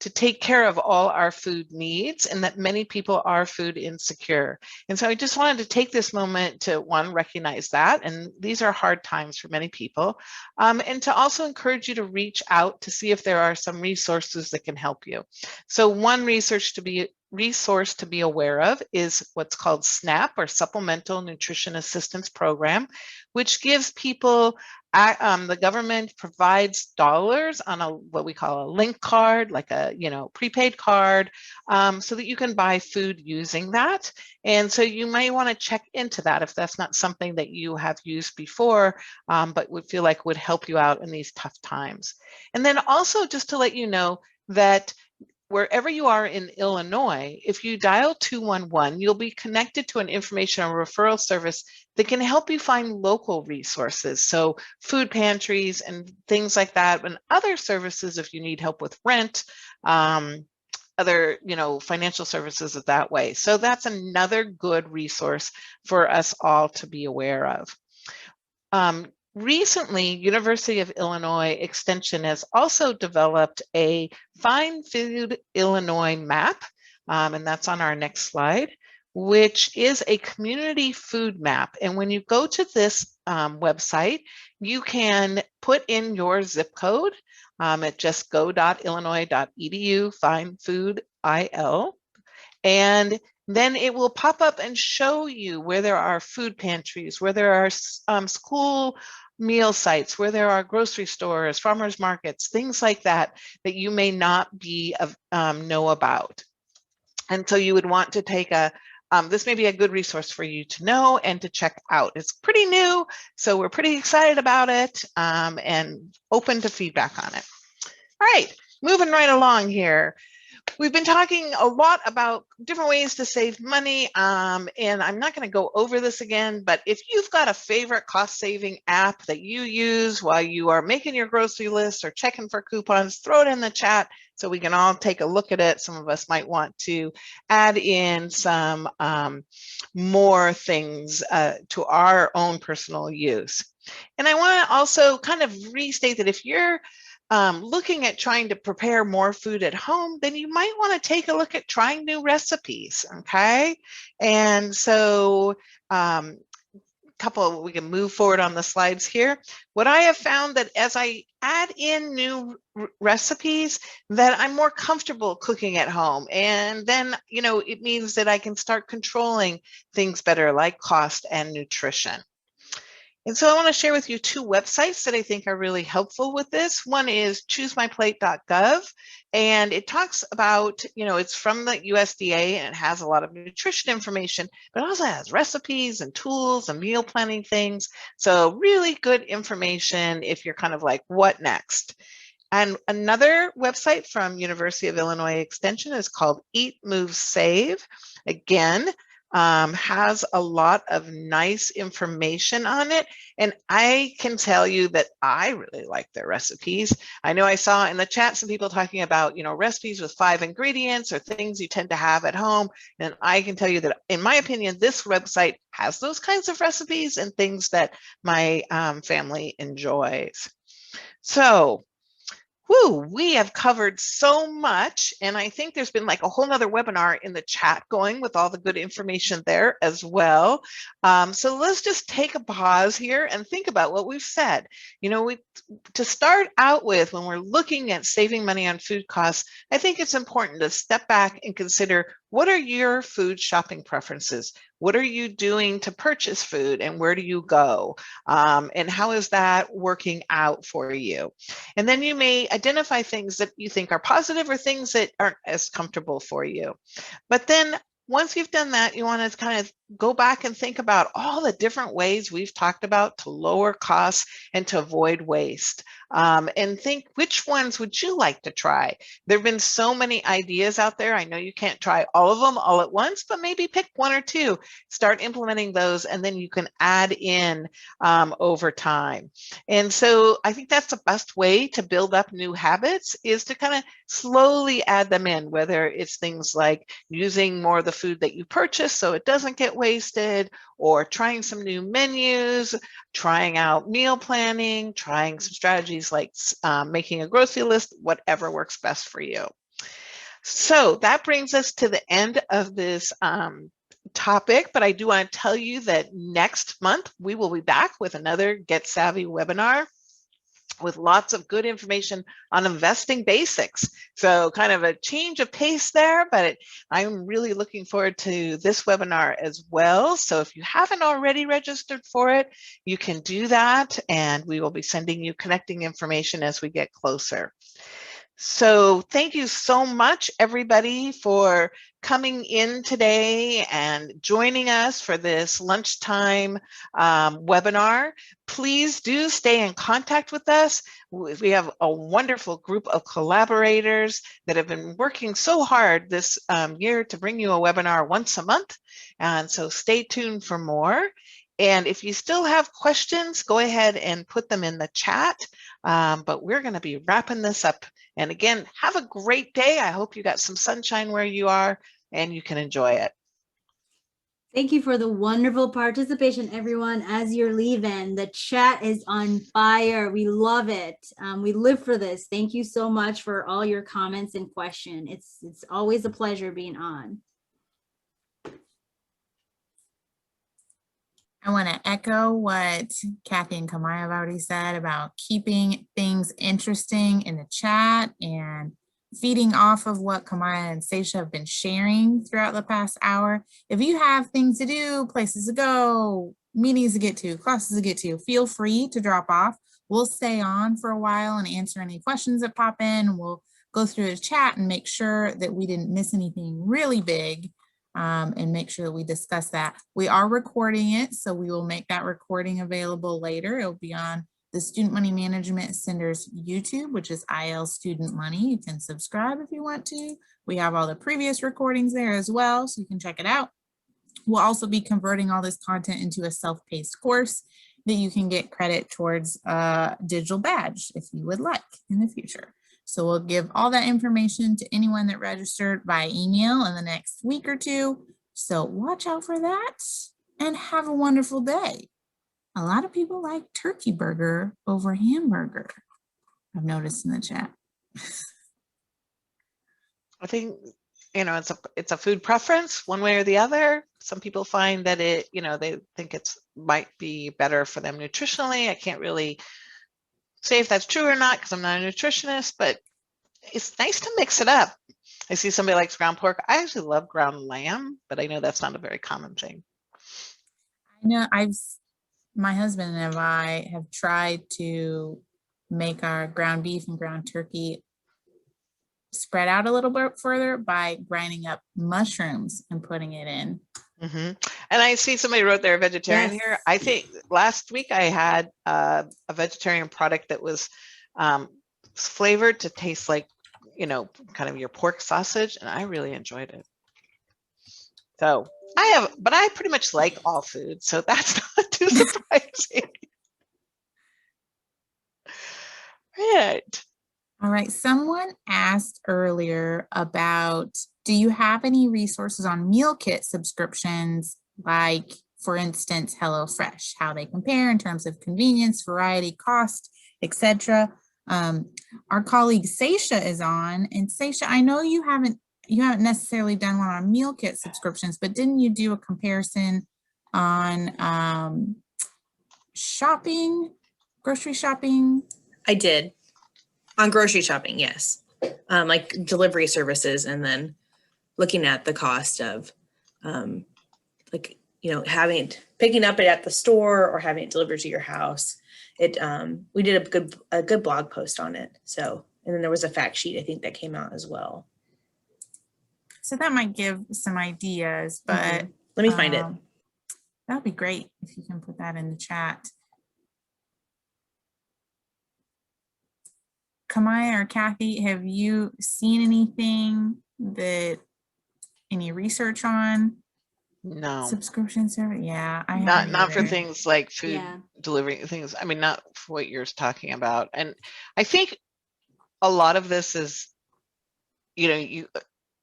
take care of all our food needs, and that many people are food insecure. And so I just wanted to take this moment to, one, recognize that, and these are hard times for many people, and to also encourage you to reach out to see if there are some resources that can help you. So one resource to be aware of is what's called SNAP, or Supplemental Nutrition Assistance Program, which gives people, the government provides dollars on what we call a link card, like a prepaid card, so that you can buy food using that. And so you may want to check into that if that's not something that you have used before, but would feel like would help you out in these tough times. And then also just to let you know that wherever you are in Illinois, if you dial 211, you'll be connected to an information or referral service that can help you find local resources. So food pantries and things like that, and other services if you need help with rent, other financial services that way. So that's another good resource for us all to be aware of. Recently, University of Illinois Extension has also developed a Find Food Illinois map, and that's on our next slide, which is a community food map. And when you go to this website, you can put in your zip code at just go.illinois.edu, find food IL, and then it will pop up and show you where there are food pantries, where there are school meal sites, where there are grocery stores, farmers markets, things like that, that you may not know about. And so you would want to take this may be a good resource for you to know and to check out. It's pretty new, so we're pretty excited about it, and open to feedback on it. All right, moving right along here. We've been talking a lot about different ways to save money, and I'm not going to go over this again, but if you've got a favorite cost-saving app that you use while you are making your grocery list or checking for coupons, throw it in the chat so we can all take a look at it. Some of us might want to add in some more things to our own personal use. And I want to also kind of restate that if you're looking at trying to prepare more food at home, then you might want to take a look at trying new recipes, okay? And so we can move forward on the slides here. What I have found that as I add in new recipes, that I'm more comfortable cooking at home. And then, it means that I can start controlling things better, like cost and nutrition. And so I want to share with you two websites that I think are really helpful with this. One is choosemyplate.gov, and it talks about, it's from the USDA and it has a lot of nutrition information, but it also has recipes and tools and meal planning things. So really good information if you're kind of like, what next? And another website from University of Illinois Extension is called Eat, Move, Save. Again, has a lot of nice information on it. And I can tell you that I really like their recipes. I know I saw in the chat some people talking about, recipes with 5 ingredients or things you tend to have at home. And I can tell you that, in my opinion, this website has those kinds of recipes and things that my family enjoys. So Woo, we have covered so much, and I think there's been like a whole nother webinar in the chat going with all the good information there as well. So let's just take a pause here and think about what we've said. You know, to start out with, when we're looking at saving money on food costs, I think it's important to step back and consider, what are your food shopping preferences? What are you doing to purchase food, and where do you go? And how is that working out for you? And then you may identify things that you think are positive or things that aren't as comfortable for you. But then once you've done that, you want to kind of go back and think about all the different ways we've talked about to lower costs and to avoid waste. And think, which ones would you like to try? There have been so many ideas out there. I know you can't try all of them all at once, but maybe pick one or two, start implementing those, and then you can add in over time. And so I think that's the best way to build up new habits, is to kind of slowly add them in, whether it's things like using more of the food that you purchase so it doesn't get wasted, or trying some new menus, trying out meal planning, trying some strategies like making a grocery list, whatever works best for you. So that brings us to the end of this topic, but I do want to tell you that next month we will be back with another Get Savvy webinar with lots of good information on investing basics. So kind of a change of pace there, but I'm really looking forward to this webinar as well. So if you haven't already registered for it, you can do that, and we will be sending you connecting information as we get closer. So thank you so much, everybody, for coming in today and joining us for this lunchtime webinar. Please do stay in contact with us. We have a wonderful group of collaborators that have been working so hard this year to bring you a webinar once a month. And so stay tuned for more. And if you still have questions, go ahead and put them in the chat. But we're going to be wrapping this up. And again, have a great day. I hope you got some sunshine where you are and you can enjoy it. Thank you for the wonderful participation, everyone. As you're leaving, the chat is on fire. We love it. We live for this. Thank you so much for all your comments and questions. It's always a pleasure being on. I want to echo what Kathy and Kamaya have already said about keeping things interesting in the chat and feeding off of what Kamaya and Seisha have been sharing throughout the past hour. If you have things to do, places to go, meetings to get to, classes to get to, feel free to drop off. We'll stay on for a while and answer any questions that pop in. We'll go through the chat and make sure that we didn't miss anything really big. And make sure that we discuss that. We are recording it, so we will make that recording available later. It'll be on the Student Money Management Center's YouTube, which is IL Student Money. You can subscribe if you want to. We have all the previous recordings there as well, so you can check it out. We'll also be converting all this content into a self-paced course that you can get credit towards a digital badge if you would like in the future. So we'll give all that information to anyone that registered by email in the next week or two. So watch out for that and have a wonderful day. A lot of people like turkey burger over hamburger, I've noticed in the chat. I think, you know, it's a food preference one way or the other. Some people find that it, you know, they think it's might be better for them nutritionally. I can't really say if that's true or not because I'm not a nutritionist, but it's nice to mix it up. I see somebody likes ground pork. I actually love ground lamb, but I know that's not a very common thing. I know my husband and I have tried to make our ground beef and ground turkey spread out a little bit further by grinding up mushrooms and putting it in. Mm-hmm. And I see somebody wrote they're a vegetarian here. I think last week I had a vegetarian product that was flavored to taste like, you know, kind of your pork sausage, and I really enjoyed it. So but I pretty much like all food, so that's not too surprising. Right. All right, someone asked earlier about, do you have any resources on meal kit subscriptions, like, for instance, HelloFresh, how they compare in terms of convenience, variety, cost, etc.? Our colleague Seisha is on, and Seisha, I know you haven't necessarily done one on meal kit subscriptions, but didn't you do a comparison on shopping, grocery shopping? I did on grocery shopping, yes. Like delivery services, and then looking at the cost of like, you know, picking up it at the store or having it delivered to your house. We did a good blog post on it. So, and then there was a fact sheet, I think, that came out as well. So that might give some ideas, but Let me find it. That'd be great if you can put that in the chat. Kamaya or Kathy, have you seen anything any research on? No. Subscription service? Yeah, I not for things like food Yeah. delivery things. I mean, not for what you're talking about. And I think a lot of this is, you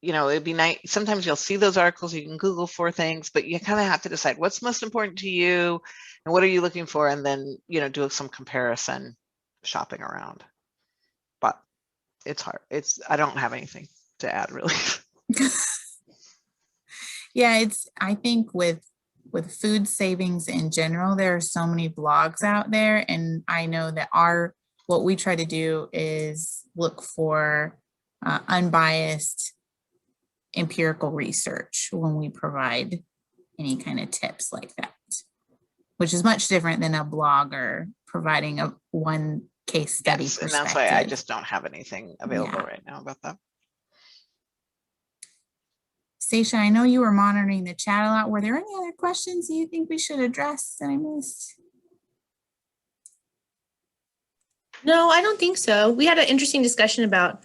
know, it'd be nice. Sometimes you'll see those articles, you can Google for things, but you kind of have to decide what's most important to you and what are you looking for, and then, you know, do some comparison shopping around. But it's hard. I don't have anything to add, really. Yeah, I think with food savings in general, there are so many blogs out there, and I know that what we try to do is look for unbiased empirical research when we provide any kind of tips like that, which is much different than a blogger providing a one case study Yes, and perspective. that's why I just don't have anything available Yeah. right now about that. Seisha, I know you were monitoring the chat a lot. Were there any other questions you think we should address that I missed? No, I don't think so. We had an interesting discussion about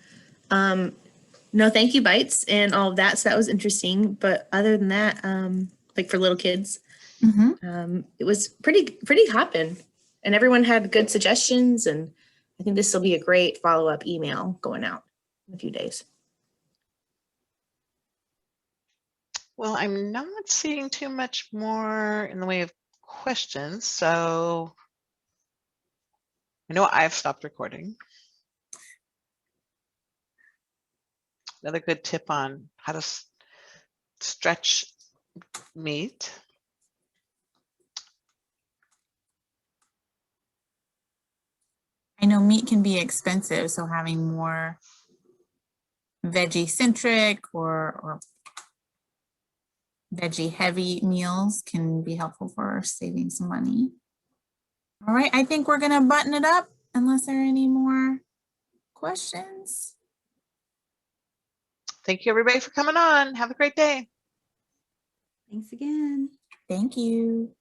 no thank you bites and all of that. So that was interesting. But other than that, like for little kids, it was pretty hopping, and everyone had good suggestions. And I think this will be a great follow-up email going out in a few days. Well, I'm not seeing too much more in the way of questions, so I know I've stopped recording. Another good tip on how to stretch meat. I know meat can be expensive, so having more veggie-centric or veggie-heavy meals can be helpful for saving some money. All right, I think we're gonna button it up unless there are any more questions. Thank you, everybody, for coming on. Have a great day. Thanks again. Thank you.